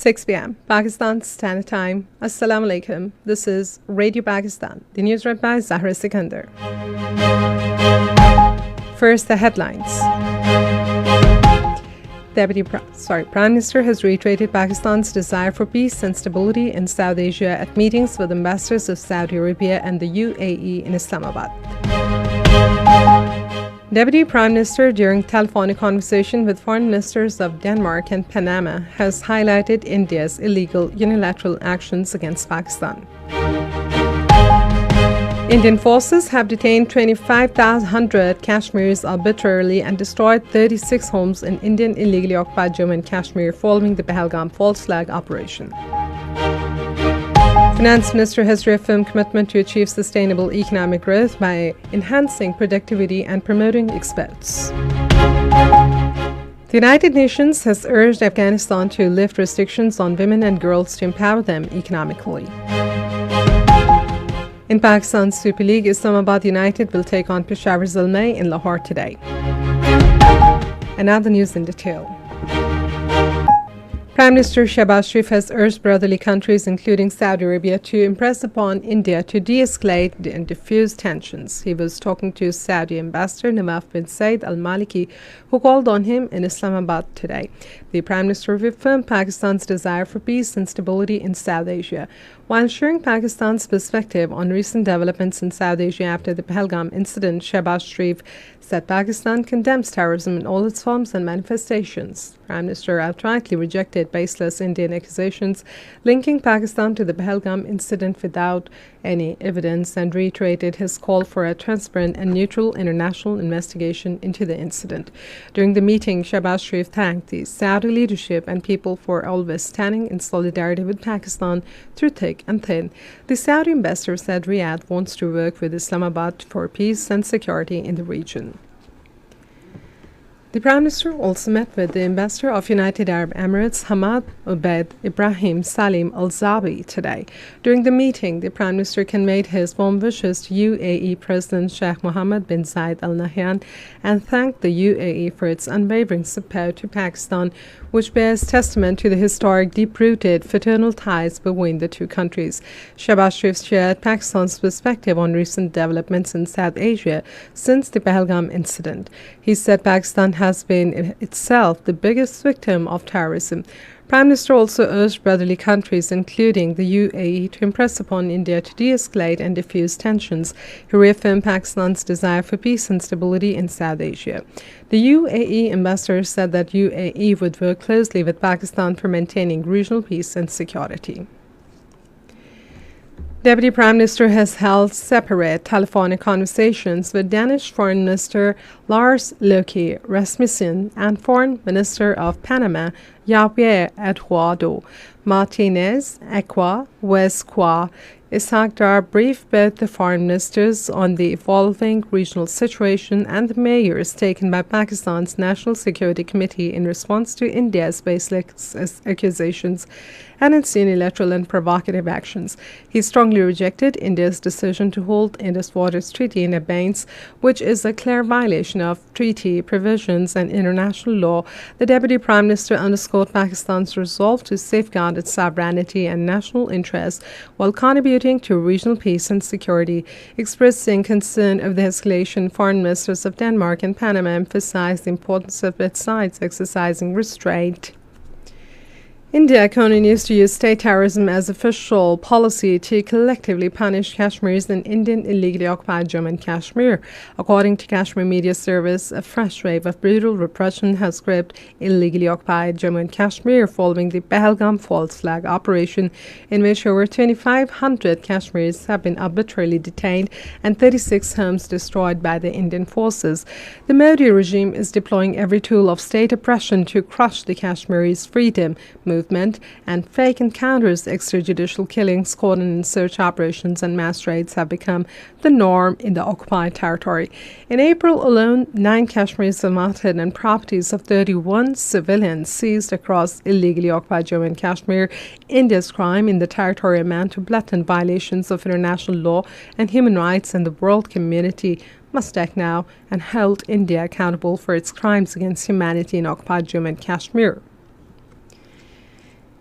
6 p.m. Pakistan Standard Time. Assalamu alaikum. This is Radio Pakistan. The news read by Zahra Sikandar. First, the headlines. Prime Minister has reiterated Pakistan's desire for peace and stability in South Asia at meetings with ambassadors of Saudi Arabia and the UAE in Islamabad. Deputy Prime Minister, during telephonic conversation with foreign ministers of Denmark and Panama, has highlighted India's illegal unilateral actions against Pakistan. Indian forces have detained 2,500 Kashmiris arbitrarily and destroyed 36 homes in Indian illegally occupied Jammu and Kashmir following the Pahalgam false flag operation. Finance Minister has reaffirmed commitment to achieve sustainable economic growth by enhancing productivity and promoting exports. The United Nations has urged Afghanistan to lift restrictions on women and girls to empower them economically. In Pakistan's Super League, Islamabad United will take on Peshawar Zalmay in Lahore today. And now the news in detail. Prime Minister Shehbaz Sharif has urged brotherly countries, including Saudi Arabia, to impress upon India to de-escalate and diffuse tensions. He was talking to Saudi Ambassador Nawaf bin Saeed Al Maliki, who called on him in Islamabad today. The Prime Minister reaffirmed Pakistan's desire for peace and stability in South Asia, while sharing Pakistan's perspective on recent developments in South Asia after the Pahalgam incident. Shehbaz Sharif said Pakistan condemns terrorism in all its forms and manifestations. Prime Minister outrightly rejected baseless Indian accusations linking Pakistan to the Pahalgam incident without any evidence and reiterated his call for a transparent and neutral international investigation into the incident. During the meeting, Shehbaz Sharif thanked the Saudi leadership and people for always standing in solidarity with Pakistan through thick and thin. The Saudi ambassador said Riyadh wants to work with Islamabad for peace and security in the region. The Prime Minister also met with the Ambassador of United Arab Emirates, Hamad Ubaid Ibrahim Salim Al Zabi, today. During the meeting, the Prime Minister conveyed his warm wishes to UAE President Sheikh Mohammed bin Zayed Al Nahyan and thanked the UAE for its unwavering support to Pakistan, which bears testament to the historic, deep-rooted fraternal ties between the two countries. Shehbaz Sharif shared Pakistan's perspective on recent developments in South Asia since the Pahalgam incident. He said Pakistan has been itself the biggest victim of terrorism. Prime Minister also urged brotherly countries, including the UAE, to impress upon India to de-escalate and diffuse tensions. He reaffirmed Pakistan's desire for peace and stability in South Asia. The UAE ambassador said that UAE would work closely with Pakistan for maintaining regional peace and security. Deputy Prime Minister has held separate telephonic conversations with Danish Foreign Minister Lars Løkke Rasmussen and Foreign Minister of Panama Javier Eduardo Martinez Equa Westqua. Isagdar briefed both the foreign ministers on the evolving regional situation and the measures taken by Pakistan's National Security Committee in response to India's baseless accusations and its unilateral and provocative actions. He strongly rejected India's decision to hold Indus Waters Treaty in abeyance, which is a clear violation of treaty provisions and international law. The Deputy Prime Minister underscored Pakistan's resolve to safeguard its sovereignty and national interests while contributing to regional peace and security. Expressing concern of the escalation, foreign ministers of Denmark and Panama emphasized the importance of both sides exercising restraint. India continues to use state terrorism as official policy to collectively punish Kashmiris in Indian illegally occupied Jammu and Kashmir. According to Kashmir Media Service, a fresh wave of brutal repression has gripped illegally occupied Jammu and Kashmir following the Pahalgam false flag operation, in which over 2,500 Kashmiris have been arbitrarily detained and 36 homes destroyed by the Indian forces. The Modi regime is deploying every tool of state oppression to crush the Kashmiris' freedom movement and fake encounters. Extrajudicial killings, cordon and search operations, and mass raids have become the norm in the occupied territory. In April alone, 9 Kashmiris were martyred and properties of 31 civilians seized across illegally occupied Jammu and Kashmir. India's crime in the territory amount to blatant violations of international law and human rights, and the world community must act now and hold India accountable for its crimes against humanity in occupied Jammu and Kashmir.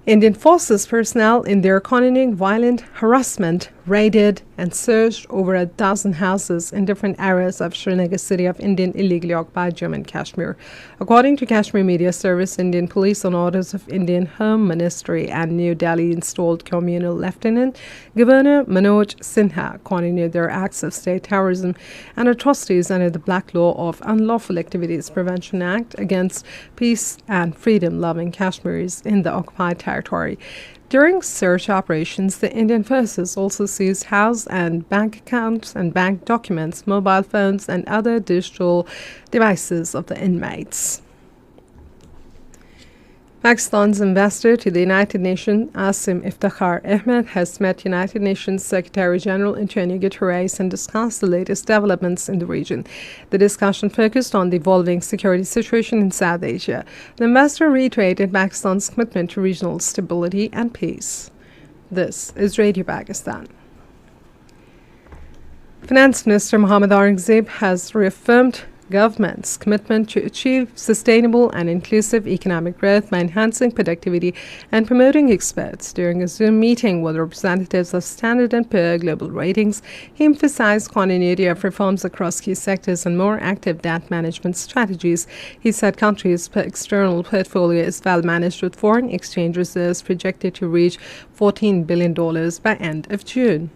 Indian forces personnel in their continuing violent harassment raided and searched over a dozen houses in different areas of Srinagar city of Indian illegally occupied Jammu and Kashmir. According to Kashmir Media Service, Indian police on orders of Indian Home Ministry and New Delhi installed Communal Lieutenant Governor Manoj Sinha continued their acts of state terrorism and atrocities under the Black Law of Unlawful Activities Prevention Act against peace and freedom-loving Kashmiris in the occupied territory. During search operations, the Indian forces also seized house and bank accounts and bank documents, mobile phones, and other digital devices of the inmates. Pakistan's ambassador to the United Nations, Asim Iftikhar Ahmed, has met United Nations Secretary General Antonio Guterres and discussed the latest developments in the region. The discussion focused on the evolving security situation in South Asia. The ambassador reiterated Pakistan's commitment to regional stability and peace. This is Radio Pakistan. Finance Minister Mohammad Aurangzeb has reaffirmed government's commitment to achieve sustainable and inclusive economic growth by enhancing productivity and promoting exports. During a Zoom meeting with representatives of Standard & Poor's Global Ratings, he emphasized continuity of reforms across key sectors and more active debt management strategies. He said country's external portfolio is well managed with foreign exchange reserves projected to reach $14 billion by end of June.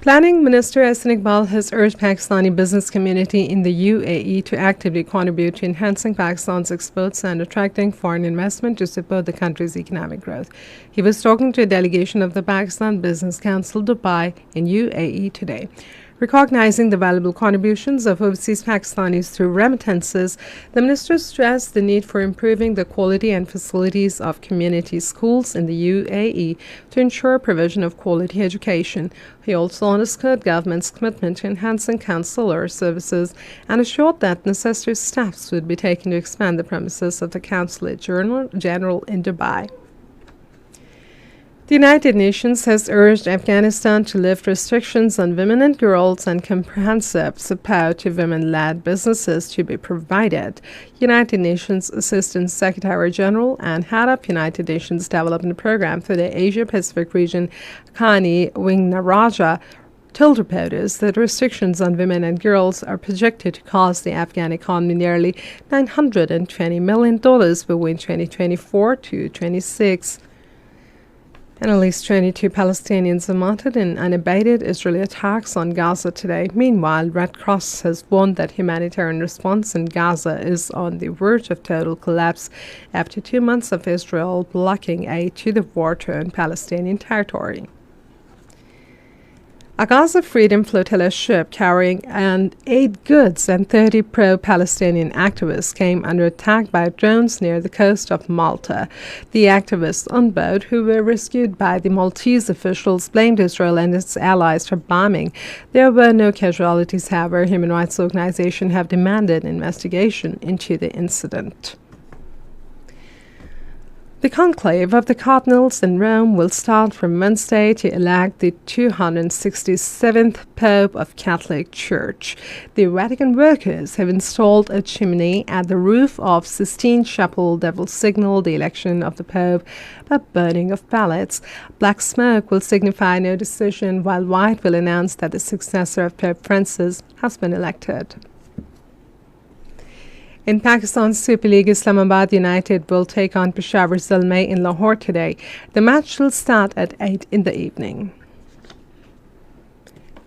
Planning Minister Ahsan Iqbal has urged Pakistani business community in the UAE to actively contribute to enhancing Pakistan's exports and attracting foreign investment to support the country's economic growth. He was talking to a delegation of the Pakistan Business Council Dubai in UAE today. Recognizing the valuable contributions of overseas Pakistanis through remittances, the minister stressed the need for improving the quality and facilities of community schools in the UAE to ensure provision of quality education. He also underscored government's commitment to enhancing consular services and assured that necessary steps would be taken to expand the premises of the Consulate General in Dubai. The United Nations has urged Afghanistan to lift restrictions on women and girls and comprehensive support to women-led businesses to be provided. United Nations Assistant Secretary General and head of United Nations Development Program for the Asia-Pacific region, Khani Wingnaraja, told reporters that restrictions on women and girls are projected to cost the Afghan economy nearly $920 million between 2024 to 2026. And at least 22 Palestinians are martyred in unabated Israeli attacks on Gaza today. Meanwhile, Red Cross has warned that humanitarian response in Gaza is on the verge of total collapse after 2 months of Israel blocking aid to the war-torn Palestinian territory. A Gaza Freedom Flotilla ship carrying 8 goods and 30 pro-Palestinian activists came under attack by drones near the coast of Malta. The activists on board, who were rescued by the Maltese officials, blamed Israel and its allies for bombing. There were no casualties, however. Human rights organizations have demanded an investigation into the incident. The conclave of the cardinals in Rome will start from Wednesday to elect the 267th Pope of Catholic Church. The Vatican workers have installed a chimney at the roof of Sistine Chapel that will signal the election of the Pope by burning of ballots. Black smoke will signify no decision, while white will announce that the successor of Pope Francis has been elected. In Pakistan's Super League, Islamabad United will take on Peshawar Zalmay in Lahore today. The match will start at 8 in the evening.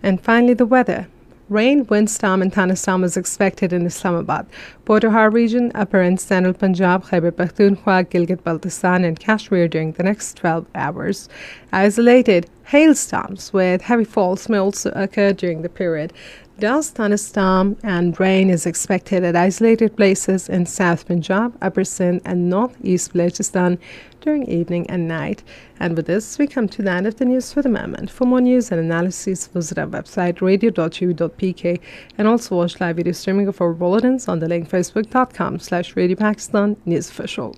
And finally, the weather. Rain, windstorm, and thunderstorm is expected in Islamabad, Potahar region, Upper and Central Punjab, Khyber Pakhtunkhwa, Gilgit-Baltistan, and Kashmir during the next 12 hours. Isolated hailstorms with heavy falls may also occur during the period. Dust, thunderstorm, and rain is expected at isolated places in South Punjab, Upper Sindh, and Northeast Balochistan during evening and night. And with this, we come to the end of the news for the moment. For more news and analysis, visit our website radio.gv.pk and also watch live video streaming of our bulletins on the link facebook.com/Radio Pakistan News Official.